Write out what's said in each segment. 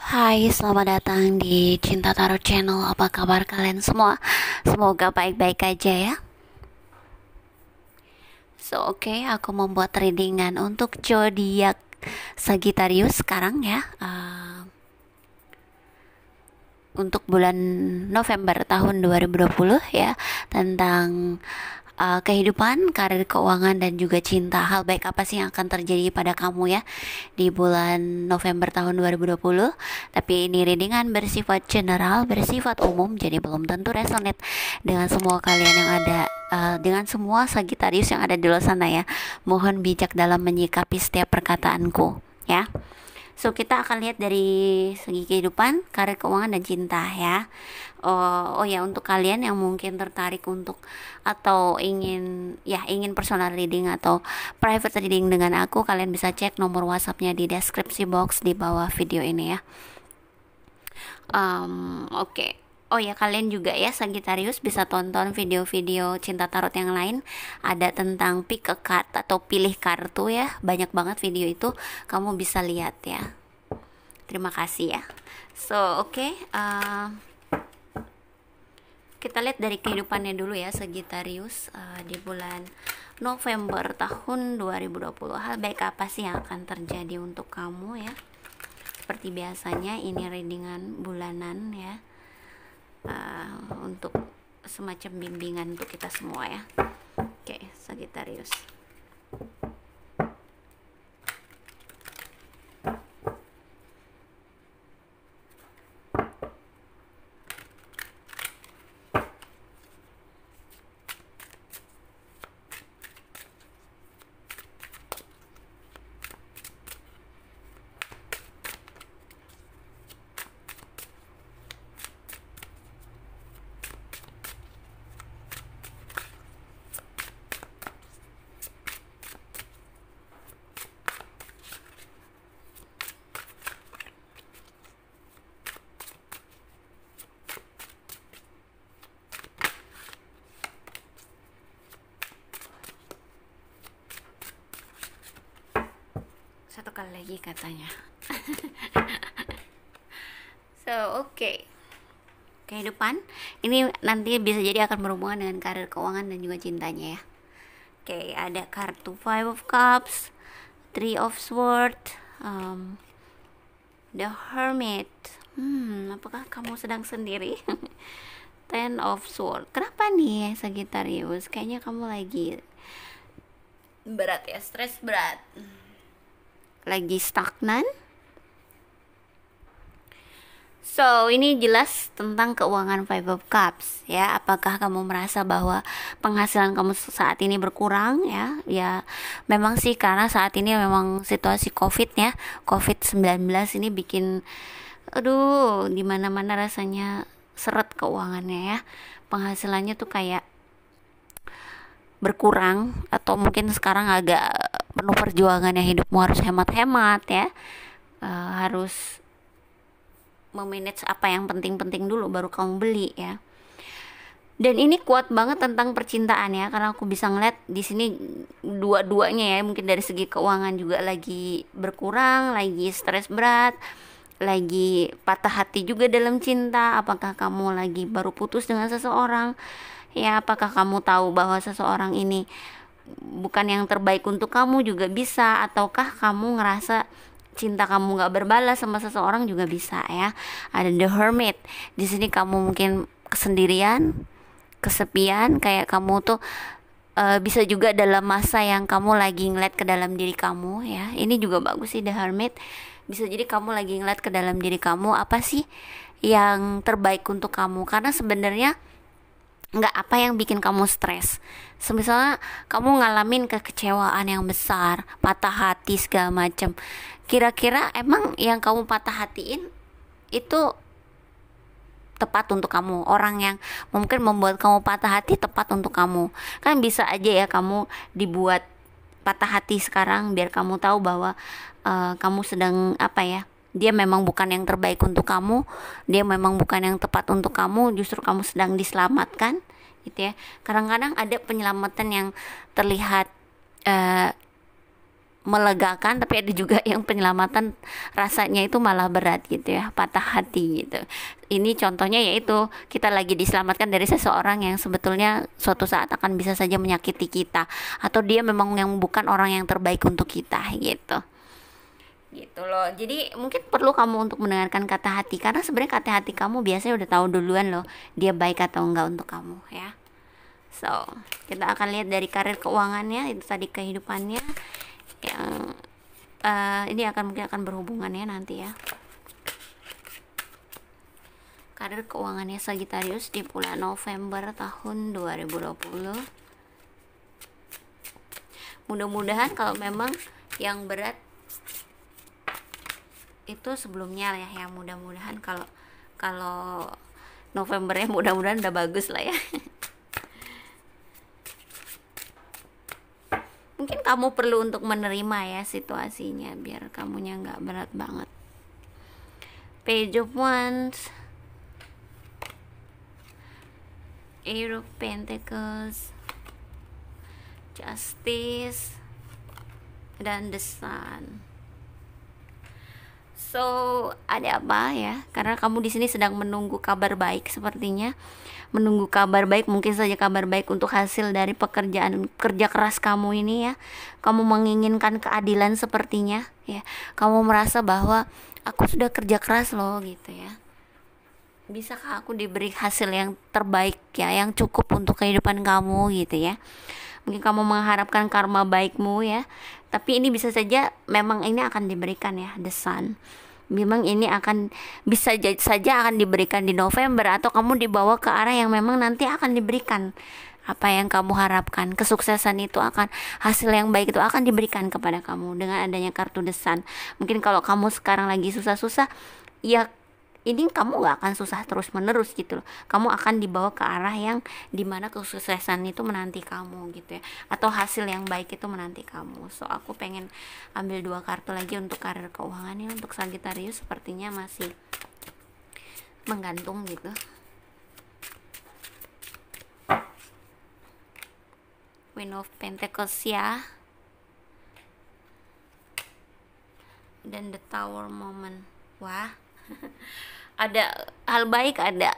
Hai, selamat datang di Cinta Tarot Channel. Apa kabar kalian semua? Semoga baik-baik aja ya. Aku membuat readingan untuk zodiak Sagittarius sekarang ya. Untuk bulan November tahun 2020 ya, tentang kehidupan, karir, keuangan, dan juga cinta. Hal baik apa sih yang akan terjadi pada kamu ya di bulan November tahun 2020. Tapi ini readingan bersifat general, bersifat umum, jadi belum tentu resonate dengan semua kalian yang ada, dengan semua Sagittarius yang ada di luar sana ya. Mohon bijak dalam menyikapi setiap perkataanku ya. Kita akan lihat dari segi kehidupan, karir, keuangan, dan cinta ya. Oh ya, untuk kalian yang mungkin tertarik untuk atau ingin personal reading atau private reading dengan aku, kalian bisa cek nomor WhatsAppnya di deskripsi box di bawah video ini ya. Oke. Oh ya, kalian juga ya Sagittarius bisa tonton video-video cinta tarot yang lain. Ada tentang pick a card atau pilih kartu ya. Banyak banget video itu, kamu bisa lihat ya. Terima kasih ya. Kita lihat dari kehidupannya dulu ya Sagittarius di bulan November tahun 2020. Hal baik apa sih yang akan terjadi untuk kamu ya? Seperti biasanya ini readingan bulanan ya. Untuk semacam bimbingan untuk kita semua ya. Oke, Sagittarius. Satu kali lagi katanya. Kehidupan ini nanti bisa jadi akan berhubungan dengan karir, keuangan, dan juga cintanya ya. Ada kartu Five of Cups, Three of Swords, The Hermit. Apakah kamu sedang sendiri? Ten of Swords. Kenapa nih Sagittarius? Kayaknya kamu lagi berat ya, stres berat. Lagi stagnan. Ini jelas tentang keuangan Five of Cups ya. Apakah kamu merasa bahwa penghasilan kamu saat ini berkurang ya? Ya, memang sih karena saat ini memang situasi Covid ya. Covid-19 ini bikin di mana-mana rasanya seret keuangannya ya. Penghasilannya tuh kayak berkurang, atau mungkin sekarang agak penuh perjuangan ya, hidupmu harus hemat-hemat ya. Harus memanage apa yang penting-penting dulu baru kamu beli ya. Dan ini kuat banget tentang percintaan ya, karena aku bisa ngeliat di sini dua-duanya ya, mungkin dari segi keuangan juga lagi berkurang, lagi stres berat, lagi patah hati juga dalam cinta. Apakah kamu lagi baru putus dengan seseorang ya? Apakah kamu tahu bahwa seseorang ini bukan yang terbaik untuk kamu juga bisa, ataukah kamu ngerasa cinta kamu nggak berbalas sama seseorang juga bisa ya. Ada The Hermit di sini, kamu mungkin kesendirian, kesepian, kayak kamu tuh bisa juga dalam masa yang kamu lagi ngeliat ke dalam diri kamu ya. Ini juga bagus sih The Hermit. Bisa jadi kamu lagi ngeliat ke dalam diri kamu, apa sih yang terbaik untuk kamu, karena sebenarnya nggak apa yang bikin kamu stres. Misalnya kamu ngalamin kekecewaan yang besar, patah hati segala macam, kira-kira emang yang kamu patah hatiin itu tepat untuk kamu? Orang yang mungkin membuat kamu patah hati tepat untuk kamu? Kan bisa aja ya kamu dibuat patah hati sekarang biar kamu tahu bahwa kamu sedang dia memang bukan yang terbaik untuk kamu, dia memang bukan yang tepat untuk kamu, justru kamu sedang diselamatkan gitu ya. Kadang-kadang ada penyelamatan yang terlihat melegakan, tapi ada juga yang penyelamatan rasanya itu malah berat gitu ya, patah hati gitu. Ini contohnya yaitu kita lagi diselamatkan dari seseorang yang sebetulnya suatu saat akan bisa saja menyakiti kita, atau dia memang yang bukan orang yang terbaik untuk kita gitu. Gitu loh. Jadi mungkin perlu kamu untuk mendengarkan kata hati, karena sebenarnya kata hati kamu biasanya udah tahu duluan loh dia baik atau enggak untuk kamu ya. So, kita akan lihat dari karir keuangannya, itu tadi kehidupannya yang ini mungkin akan berhubungan ya nanti ya. Karir keuangannya Sagittarius di bulan November tahun 2020. Mudah-mudahan kalau memang yang berat itu sebelumnya ya, yang mudah-mudahan kalau Novembernya mudah-mudahan udah bagus lah ya. Mungkin kamu perlu untuk menerima ya situasinya biar kamunya nggak berat banget. Page of Wands, Eight of Pentacles, Justice, dan The Sun. So, ada apa ya? Karena kamu di sini sedang menunggu kabar baik sepertinya. Menunggu kabar baik, mungkin saja kabar baik untuk hasil dari pekerjaan kerja keras kamu ini ya. Kamu menginginkan keadilan sepertinya ya. Kamu merasa bahwa aku sudah kerja keras loh gitu ya. Bisakah aku diberi hasil yang terbaik ya, yang cukup untuk kehidupan kamu gitu ya. Mungkin kamu mengharapkan karma baikmu ya, tapi ini bisa saja memang ini akan diberikan ya, The Sun. Memang ini akan bisa saja akan diberikan di November, atau kamu dibawa ke arah yang memang nanti akan diberikan apa yang kamu harapkan. Kesuksesan itu akan, hasil yang baik itu akan diberikan kepada kamu dengan adanya kartu The Sun. Mungkin kalau kamu sekarang lagi susah-susah, ya ini kamu gak akan susah terus menerus gitu loh. Kamu akan dibawa ke arah yang dimana kesuksesan itu menanti kamu gitu ya, atau hasil yang baik itu menanti kamu. So aku pengen ambil 2 kartu lagi untuk karir keuangannya untuk Sagittarius, sepertinya masih menggantung gitu. Queen of Pentacles ya, dan The Tower Moment. Wah ada hal baik, ada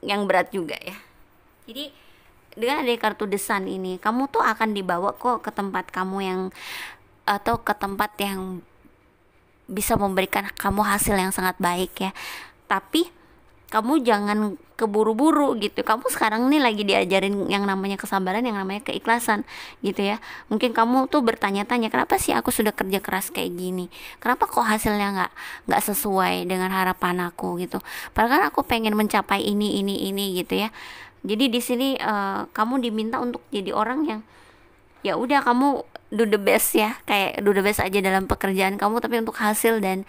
yang berat juga ya. Jadi dengan ada kartu The Sun ini, kamu tuh akan dibawa kok ke tempat kamu yang, atau ke tempat yang bisa memberikan kamu hasil yang sangat baik ya. Tapi kamu jangan keburu-buru gitu. Kamu sekarang nih lagi diajarin yang namanya kesabaran, yang namanya keikhlasan gitu ya. Mungkin kamu tuh bertanya-tanya, kenapa sih aku sudah kerja keras kayak gini, kenapa kok hasilnya nggak sesuai dengan harapan aku gitu. Padahal kan aku pengen mencapai ini gitu ya. Jadi di sini kamu diminta untuk jadi orang yang ya udah, kamu do the best ya, kayak do the best aja dalam pekerjaan kamu, tapi untuk hasil dan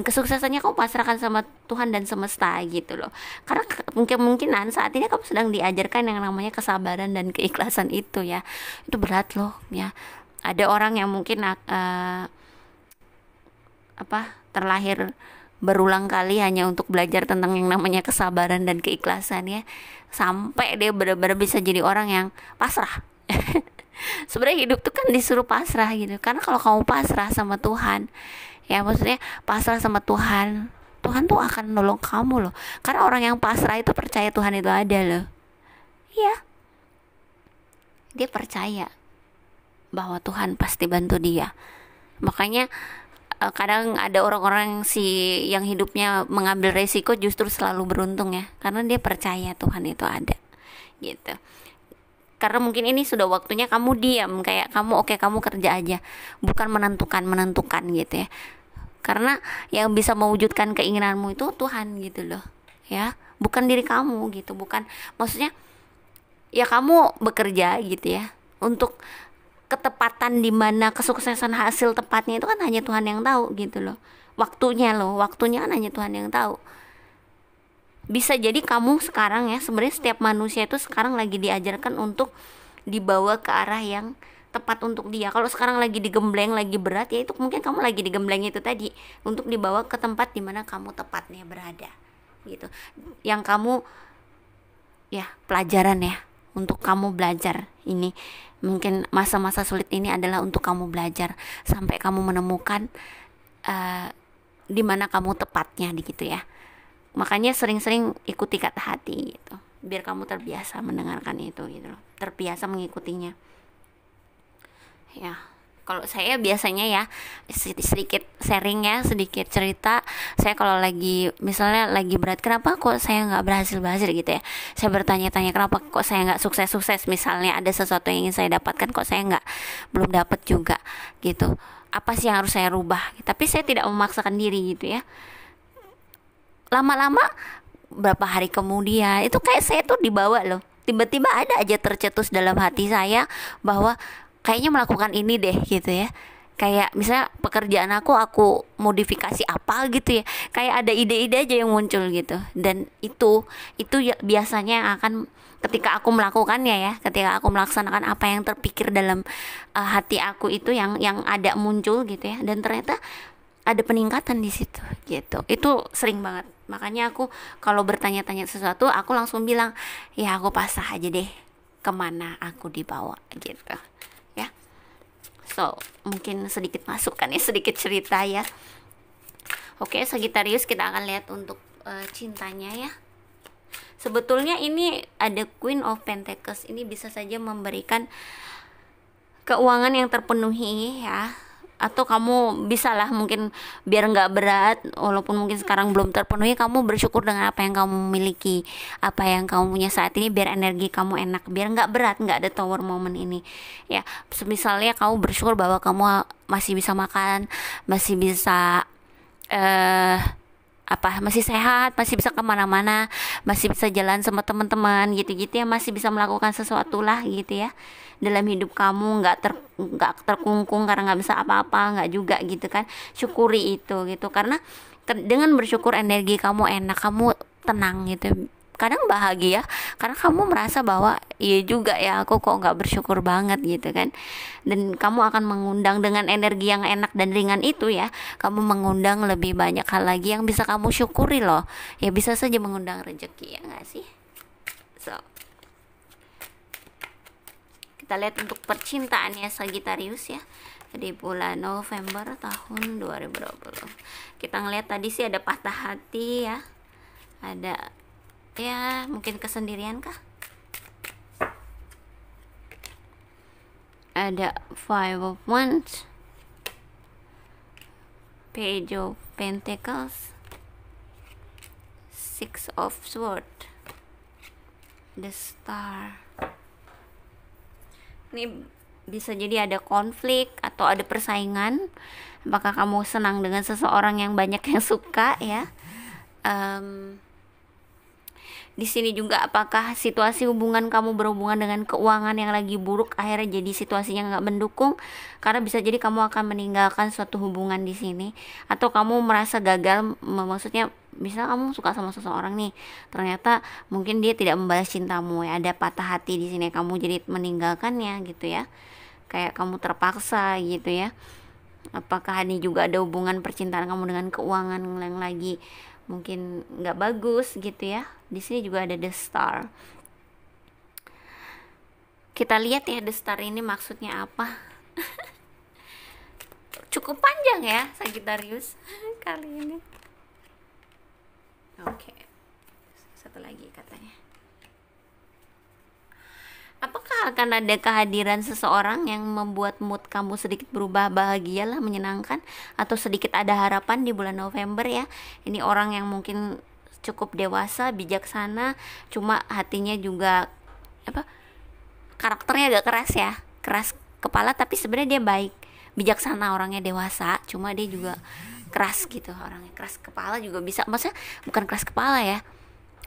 kesuksesannya kamu pasrahkan sama Tuhan dan semesta gitu loh. Karena kemungkinan saat ini kamu sedang diajarkan yang namanya kesabaran dan keikhlasan itu ya. Itu berat loh ya. Ada orang yang mungkin terlahir berulang kali hanya untuk belajar tentang yang namanya kesabaran dan keikhlasan ya, sampai dia benar-benar bisa jadi orang yang pasrah. Sebenarnya hidup tuh kan disuruh pasrah gitu. Karena kalau kamu pasrah sama Tuhan ya, maksudnya pasrah sama Tuhan, Tuhan tuh akan nolong kamu loh. Karena orang yang pasrah itu percaya Tuhan itu ada loh. Iya, dia percaya bahwa Tuhan pasti bantu dia. Makanya kadang ada orang-orang yang hidupnya mengambil resiko justru selalu beruntung ya, karena dia percaya Tuhan itu ada gitu. Karena mungkin ini sudah waktunya kamu diam, kayak kamu kamu kerja aja, bukan menentukan gitu ya. Karena yang bisa mewujudkan keinginanmu itu Tuhan gitu loh ya, bukan diri kamu gitu. Bukan, maksudnya ya kamu bekerja gitu ya untuk ketepatan, dimana kesuksesan hasil tepatnya itu kan hanya Tuhan yang tahu gitu loh. Waktunya kan hanya Tuhan yang tahu. Bisa jadi kamu sekarang ya, sebenarnya setiap manusia itu sekarang lagi diajarkan untuk dibawa ke arah yang tepat untuk dia. Kalau sekarang lagi digembleng, lagi berat ya, itu mungkin kamu lagi digembleng itu tadi, untuk dibawa ke tempat dimana kamu tepatnya berada gitu. Yang kamu ya pelajaran ya untuk kamu belajar. Ini mungkin masa-masa sulit ini adalah untuk kamu belajar sampai kamu menemukan di mana kamu tepatnya gitu ya. Makanya sering-sering ikuti kata hati gitu, biar kamu terbiasa mendengarkan itu gitu loh, terbiasa mengikutinya ya. Kalau saya biasanya ya sedikit sharing ya, sedikit cerita. Saya kalau lagi misalnya lagi berat, kenapa kok saya nggak berhasil gitu ya, saya bertanya-tanya kenapa kok saya nggak sukses, misalnya ada sesuatu yang ingin saya dapatkan kok saya nggak, belum dapat juga gitu, apa sih yang harus saya rubah. Tapi saya tidak memaksakan diri gitu ya. Lama-lama berapa hari kemudian itu kayak saya tuh dibawa loh, tiba-tiba ada aja tercetus dalam hati saya bahwa kayaknya melakukan ini deh gitu ya. Kayak misalnya pekerjaan aku modifikasi apa gitu ya, kayak ada ide-ide aja yang muncul gitu. Dan itu ya biasanya yang akan ketika aku melakukannya ya, ketika aku melaksanakan apa yang terpikir dalam hati aku itu yang ada muncul gitu ya, dan ternyata ada peningkatan di situ gitu. Itu sering banget. Makanya aku kalau bertanya-tanya sesuatu aku langsung bilang ya aku pasrah aja deh kemana aku dibawa gitu ya. So mungkin sedikit masukan ya, sedikit cerita ya. Oke, Sagittarius, kita akan lihat untuk cintanya ya. Sebetulnya ini ada Queen of Pentacles, ini bisa saja memberikan keuangan yang terpenuhi ya, atau kamu bisalah mungkin biar nggak berat, walaupun mungkin sekarang belum terpenuhi, kamu bersyukur dengan apa yang kamu miliki, apa yang kamu punya saat ini, biar energi kamu enak, biar nggak berat, nggak ada tower moment ini ya. Misalnya kamu bersyukur bahwa kamu masih bisa makan, masih bisa masih sehat, masih bisa kemana-mana, masih bisa jalan sama teman-teman gitu-gitu ya, masih bisa melakukan sesuatu lah gitu ya dalam hidup kamu, nggak terkungkung karena nggak bisa apa-apa, nggak juga gitu kan. Syukuri itu gitu, karena dengan bersyukur energi kamu enak, kamu tenang gitu, kadang bahagia karena kamu merasa bahwa iya juga ya, aku kok nggak bersyukur banget gitu kan. Dan kamu akan mengundang dengan energi yang enak dan ringan itu ya, kamu mengundang lebih banyak hal lagi yang bisa kamu syukuri loh ya, bisa saja mengundang rezeki ya nggak sih. So kita lihat untuk percintaannya Sagittarius ya di bulan November tahun 2020. Kita ngeliat tadi sih ada patah hati ya, ada ya mungkin kesendirian kah, ada Five of Wands, Page of Pentacles, Six of Swords, The Star. Ini bisa jadi ada konflik atau ada persaingan. Apakah kamu senang dengan seseorang yang banyak yang suka ya? Di sini juga apakah situasi hubungan kamu berhubungan dengan keuangan yang lagi buruk akhirnya jadi situasinya nggak mendukung, karena bisa jadi kamu akan meninggalkan suatu hubungan di sini, atau kamu merasa gagal, maksudnya misal kamu suka sama seseorang nih, ternyata mungkin dia tidak membalas cintamu ya, ada patah hati di sini, kamu jadi meninggalkannya gitu ya, kayak kamu terpaksa gitu ya. Apakah ini juga ada hubungan percintaan kamu dengan keuangan yang lagi mungkin nggak bagus gitu ya. Di sini juga ada The Star. Kita lihat ya The Star ini maksudnya apa. Cukup panjang ya Sagittarius kali ini. Oke. Satu lagi katanya. Apakah akan ada kehadiran seseorang yang membuat mood kamu sedikit berubah, bahagialah, menyenangkan, atau sedikit ada harapan di bulan November ya. Ini orang yang mungkin cukup dewasa, bijaksana, cuma hatinya juga karakternya agak keras ya, keras kepala, tapi sebenarnya dia baik, bijaksana, orangnya dewasa, cuma dia juga keras gitu, orangnya keras kepala juga bisa, maksudnya bukan keras kepala ya,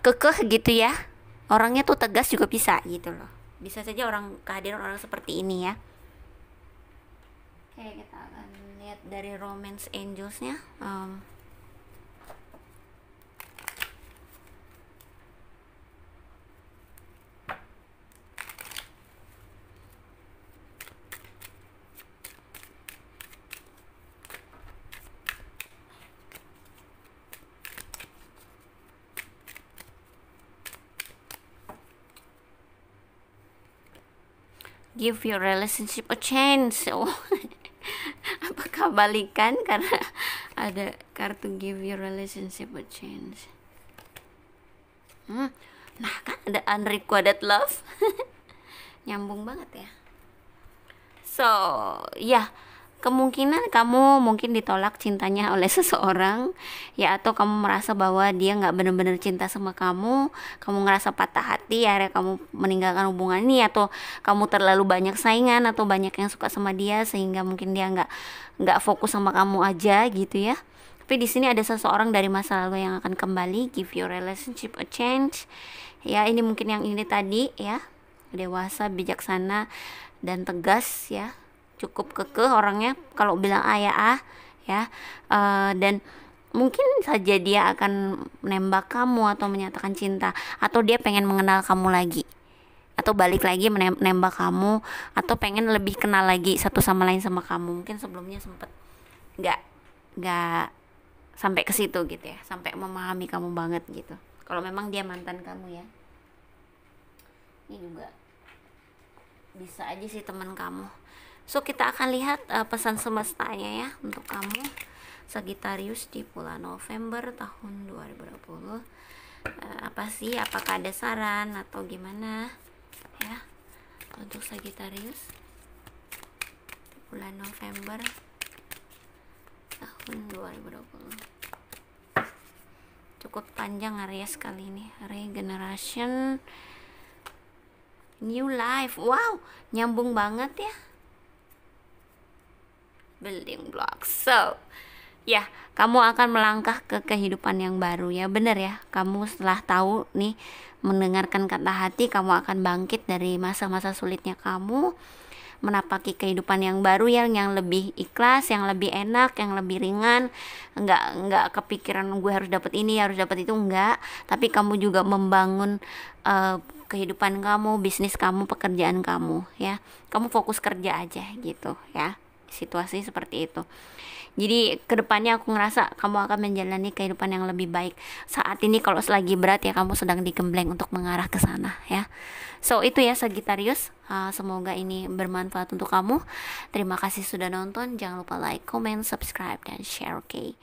kekeh gitu ya, orangnya tuh tegas juga bisa gitu loh. Bisa saja kehadiran orang seperti ini ya. Oke, kita akan lihat dari Romance Angels-nya. Give your relationship a chance. Oh. Apakah balikan karena ada kartu give your relationship a chance? Nah kan ada unrequited love. Nyambung banget ya. So ya, kemungkinan kamu mungkin ditolak cintanya oleh seseorang ya, atau kamu merasa bahwa dia nggak benar-benar cinta sama kamu ngerasa patah hati, akhirnya kamu meninggalkan hubungan ini, atau kamu terlalu banyak saingan atau banyak yang suka sama dia sehingga mungkin dia nggak fokus sama kamu aja gitu ya. Tapi di sini ada seseorang dari masa lalu yang akan kembali. Give your relationship a chance ya. Ini mungkin yang ini tadi ya, dewasa, bijaksana, dan tegas ya, cukup kekeh orangnya, kalau bilang A ya A ya. Dan mungkin saja dia akan menembak kamu atau menyatakan cinta, atau dia pengen mengenal kamu lagi, atau balik lagi menembak kamu, atau pengen lebih kenal lagi satu sama lain sama kamu. Mungkin sebelumnya sempet nggak sampai ke situ gitu ya, sampai memahami kamu banget gitu, kalau memang dia mantan kamu ya. Ini juga bisa aja sih teman kamu. So kita akan lihat pesan semestanya ya untuk kamu Sagittarius di bulan November tahun 2020. Apa sih, apakah ada saran atau gimana ya untuk Sagittarius di bulan November tahun 2020. Cukup panjang Aries kali ini. Regeneration, new life. Wow, nyambung banget ya. Building blocks. So ya, kamu akan melangkah ke kehidupan yang baru ya. Bener ya, kamu setelah tahu nih, mendengarkan kata hati, kamu akan bangkit dari masa-masa sulitnya kamu, menapaki kehidupan yang baru ya, yang lebih ikhlas, yang lebih enak, yang lebih ringan. Nggak kepikiran gue harus dapat ini, harus dapat itu, enggak. Tapi kamu juga membangun kehidupan kamu, bisnis kamu, pekerjaan kamu ya. Kamu fokus kerja aja gitu ya. Situasi seperti itu. Jadi kedepannya aku ngerasa kamu akan menjalani kehidupan yang lebih baik. Saat ini kalau selagi berat ya, kamu sedang digembleng untuk mengarah ke sana ya. So itu ya Sagittarius, semoga ini bermanfaat untuk kamu. Terima kasih sudah nonton. Jangan lupa like, comment, subscribe, dan share, oke?